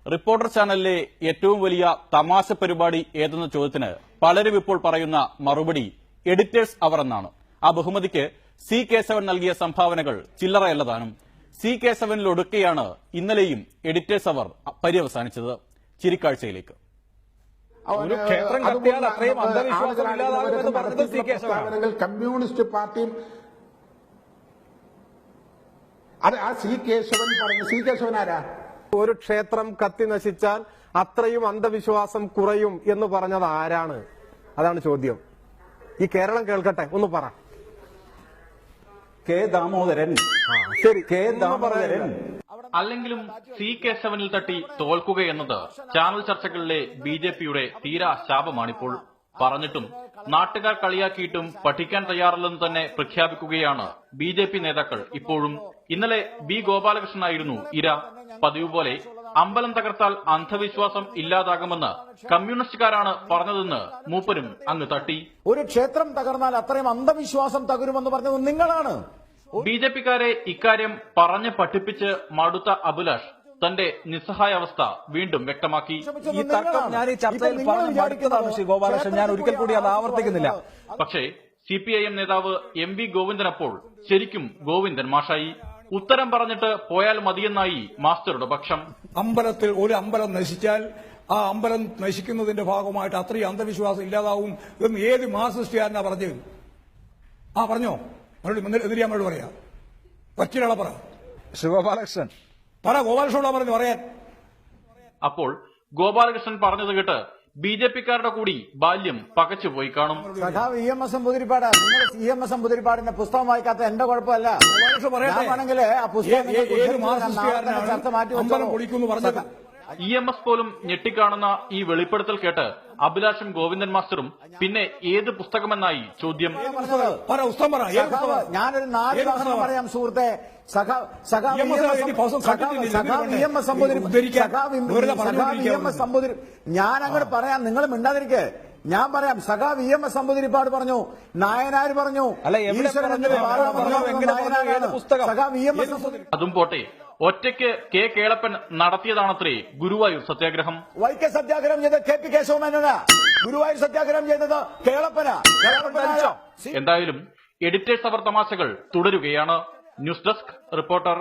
Reporter ചാനലിലെ ഏറ്റവും വലിയ തമാശ പരിപാടി ഏതെന്ന ചോദ്യത്തിന് പലരും ഇപ്പോൾ പറയുന്ന മറുപടി എഡിറ്റേഴ്സ് അവർ എന്നാണ്. ആ ബഹുമതിക്ക് സി കേശവൻ നൽകിയ സംഭാവനകൾ ചില്ലറയല്ലതാനും. സി കേശവനിലൊടുക്കെയാണ് ഇന്നലെയും എഡിറ്റേഴ്സ് അവർ പര്യവസാനിച്ചത്. ചിരിക്കാഴ്ചയിലേക്ക്. ഒരു ക്ഷേത്രം കത്തിയാൽ അത്രയും അന്ധവിശ്വാസം ഇല്ലാതാകുമെന്ന് പറഞ്ഞത് സി കേശവനാണ്. കമ്മ്യൂണിസ്റ്റ് പാർട്ടിയും അത് ആ സി കേശവൻ പറഞ്ഞു. സി കേശവൻ ആരാ? ഒരു ക്ഷേത്രം കത്തി നശിച്ചാൽ അത്രയും അന്ധവിശ്വാസം കുറയും എന്ന് പറഞ്ഞത് ആരാണ്? അതാണ് ചോദ്യം. ഈ കേരളം കേൾക്കട്ടെ, ഒന്ന് പറ. കെ ദാമോദരൻ. ശരി, കെ ദാമോദരൻ. അല്ലെങ്കിലും സി കേശവനിൽ തട്ടി തോൽക്കുകയെന്നത് ചാനൽ ചർച്ചകളിലെ ബിജെപിയുടെ തീരാ ശാപമാണിപ്പോൾ. പറഞ്ഞിട്ടും നാട്ടുകാർ കളിയാക്കിയിട്ടും പഠിക്കാൻ തയ്യാറല്ലെന്ന് തന്നെ പ്രഖ്യാപിക്കുകയാണ് ബിജെപി നേതാക്കൾ ഇപ്പോഴും. ഇന്നലെ ബി ഗോപാലകൃഷ്ണനായിരുന്നു ഇര. പതിവ് പോലെ അമ്പലം തകർത്താൽ അന്ധവിശ്വാസം ഇല്ലാതാകുമെന്ന് കമ്മ്യൂണിസ്റ്റുകാരാണ് പറഞ്ഞതെന്ന് മൂപ്പരും അങ്ങ് തട്ടി. ഒരു ക്ഷേത്രം തകർന്നാൽ അത്രയും അന്ധവിശ്വാസം തകരുമെന്ന് പറഞ്ഞത് നിങ്ങളാണ്. ബിജെപിക്കാരെ ഇക്കാര്യം പറഞ്ഞ് പഠിപ്പിച്ച് മടുത്ത അഭിലാഷ് തന്റെ നിസ്സഹായാവസ്ഥ വീണ്ടും വ്യക്തമാക്കി. ഈ തർക്കം ഞാൻ ഈ ചർച്ചയിൽ പറഞ്ഞു മടുത്തതാണ് ശ്രീ ഗോപാലകൃഷ്ണൻ. ഞാൻ ഒരിക്കൽ കൂടി അത് ആവർത്തിക്കുന്നില്ല. പക്ഷേ സിപിഐഎം നേതാവ് എം വി ഗോവിന്ദൻ അപ്പോൾ ശരിക്കും ഗോവിന്ദൻ മാഷായി. ഉത്തരം പറഞ്ഞിട്ട് പോയാൽ മതിയെന്നായി മാസ്റ്ററുടെ പക്ഷം. അമ്പലത്തിൽ ഒരു അമ്പലം നശിച്ചാൽ ആ അമ്പലം നശിക്കുന്നതിന്റെ ഭാഗമായിട്ട് അത്രയും അന്ധവിശ്വാസം ഇല്ലാതാവും എന്ന് ഏത് മാർസിസ്റ്റുകാരനാ പറഞ്ഞത്? പറഞ്ഞോ? എന്നിട്ട് നമ്മളോട് പറയാ. വക്കീലാളെ പറ. ശ്രീ ഗോപാലകൃഷ്ണൻ പറ. ഗോപാലകൃഷ്ണനോടാ പറഞ്ഞു പറയാൻ. അപ്പോൾ ഗോപാലകൃഷ്ണൻ പറഞ്ഞത് കേട്ട് ബിജെപിക്കാരുടെ കൂടി ബാല്യം പകച്ചുപോയി കാണും. സഖാവ് ഇ എം എസ് എമ്പുതിരിപ്പാട്, നിങ്ങൾ ഇ എം എസ് എമ്പുതിരിപ്പാടിന്റെ പുസ്തകം വായിക്കാത്ത എന്റെ കുഴപ്പമല്ല. ആണെങ്കിൽ ആ പുസ്തകം ചർച്ച മാറ്റി വെച്ചോ. ഇ എം എസ് പോലും ഞെട്ടിക്കാണുന്ന ഈ വെളിപ്പെടുത്തൽ കേട്ട് അഭിലാഷും ഗോവിന്ദൻ മാസ്റ്ററും പിന്നെ ഏത് പുസ്തകമെന്നായി ചോദ്യം. ഞാനൊരു 4 ഉദാഹരണം പറയാം സുഹൃത്തെ. ഞാൻ അങ്ങോട്ട് പറയാം, നിങ്ങൾ മിണ്ടാതിരിക്കെ. ഞാൻ പറയാം. സഖാവ് ഇ എം എസ് എമ്പുതിരിപ്പാട് പറഞ്ഞു, നായനാർ പറഞ്ഞു, അതും പോട്ടെ, ഒറ്റയ്ക്ക് കെ കേളപ്പൻ നടത്തിയതാണത്രേ ഗുരുവായൂർ സത്യാഗ്രഹം. വൈക്കം സത്യാഗ്രഹം ചെയ്തത് കെ പി കേശവമേനോനാ. ഗുരുവായൂർ സത്യാഗ്രഹം ചെയ്തത് കേളപ്പനാ. എന്തായാലും എഡിറ്റേഴ്സ് അവർ തമാശകൾ തുടരുകയാണ്. News desk reporter.